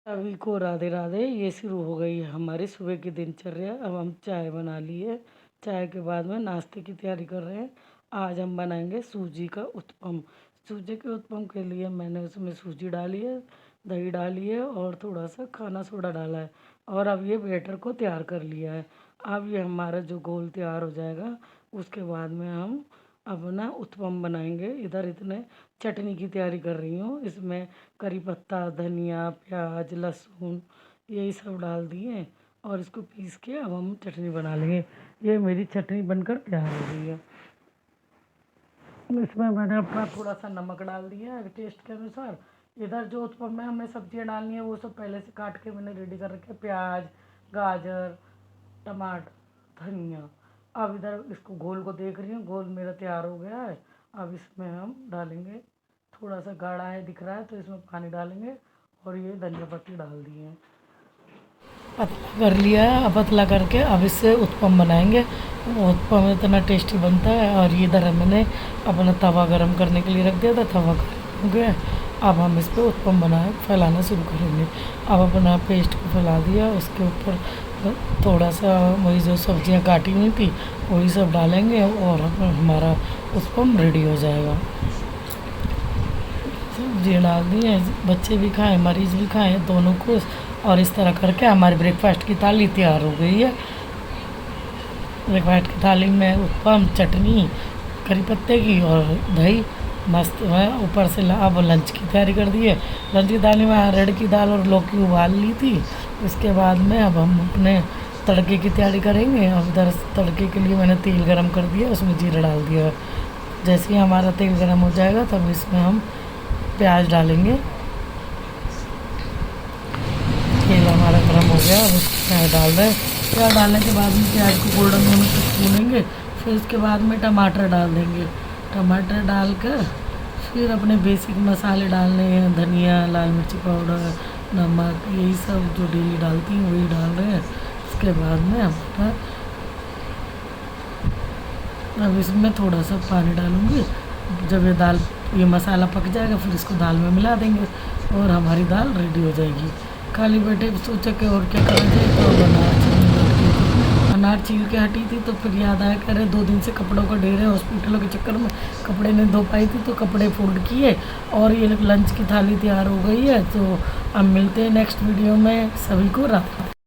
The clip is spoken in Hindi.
सभी को राधे राधे। ये शुरू हो गई है हमारी सुबह की दिनचर्या। अब हम चाय बना ली है। चाय के बाद में नाश्ते की तैयारी कर रहे हैं। आज हम बनाएंगे सूजी का उत्पम। सूजी के उत्पम के लिए मैंने उसमें सूजी डाली है, दही डाली है और थोड़ा सा खाना सोडा डाला है। और अब ये बैटर को तैयार कर लिया है। अब ये हमारा जो घोल तैयार हो जाएगा उसके बाद में हम अपना उत्पम बनाएंगे। इधर इतने चटनी की तैयारी कर रही हूँ। इसमें करी पत्ता, धनिया, प्याज, लहसुन यही सब डाल दिए और इसको पीस के अब हम चटनी बना लेंगे। ये मेरी चटनी बनकर तैयार हो गई है। इसमें मैंने अपना थोड़ा सा नमक डाल दिया है टेस्ट के अनुसार। इधर जो उत्पम में हमें सब्जियां डालनी है वो सब पहले से काट के मैंने रेडी कर रखे। प्याज, गाजर, टमाटर, धनिया। अब इधर इसको घोल को देख रही हूँ, घोल मेरा तैयार हो गया है। अब इसमें हम डालेंगे, थोड़ा सा गाढ़ा है दिख रहा है तो इसमें पानी डालेंगे और ये धनिया पत्ती डाल दिए। पतला कर लिया है। अब पतला करके अब इससे उत्पम बनाएंगे। उत्पम इतना टेस्टी बनता है। और ये इधर मैंने अपना तवा गरम करने के लिए रख दिया था, तवा गर्म हो गया। अब हम इस पर उत्पम बनाए फैलाना शुरू करेंगे। अब अपना पेस्ट को फैला दिया, उसके ऊपर थोड़ा सा वही जो सब्जियां काटी हुई थी वही सब डालेंगे और हमारा उत्पम रेडी हो जाएगा। सब्जियाँ डाल दी हैं, बच्चे भी खाएं, मरीज़ भी खाएं, दोनों को। और इस तरह करके हमारी ब्रेकफास्ट की थाली तैयार हो गई है। ब्रेकफास्ट की थाली में उत्पम, चटनी, करी पत्ते की और दही मस्त है। ऊपर से अब लंच की तैयारी कर दी है। लंच की थाली में अरहर की दाल और लौकी उबाल ली थी। इसके बाद में अब हम अपने तड़के की तैयारी करेंगे। अब इधर तड़के के लिए मैंने तेल गरम कर दिया, उसमें जीरा डाल दिया। जैसे ही हमारा तेल गरम हो जाएगा तब इसमें हम प्याज डालेंगे। तेल हमारा गरम हो गया, अब इसमें प्याज डाल दें। प्याज डालने के बाद में प्याज को गोल्डन होने तक भूनेंगे। फिर उसके बाद में टमाटर डाल देंगे। टमाटर डालकर फिर अपने बेसिक मसाले डालने हैं, धनिया, लाल मिर्ची पाउडर, नमक, यही सब जो डेली डालती हैं वही डाल रहे हैं। उसके बाद में अब इसमें थोड़ा सा पानी डालूँगी। जब ये मसाला पक जाएगा फिर इसको दाल में मिला देंगे और हमारी दाल रेडी हो जाएगी। खाली बैठे सोचा कि और क्या करा जाए तो अनार छील के हटी थी तो फिर याद आया कि अरे 2 दिन से कपड़ों का ढेर है। हॉस्पिटलों के चक्कर में कपड़े नहीं धो पाई थी तो कपड़े फोल्ड किए और ये लंच की थाली तैयार हो गई है। तो अब मिलते हैं नेक्स्ट वीडियो में। सभी को रात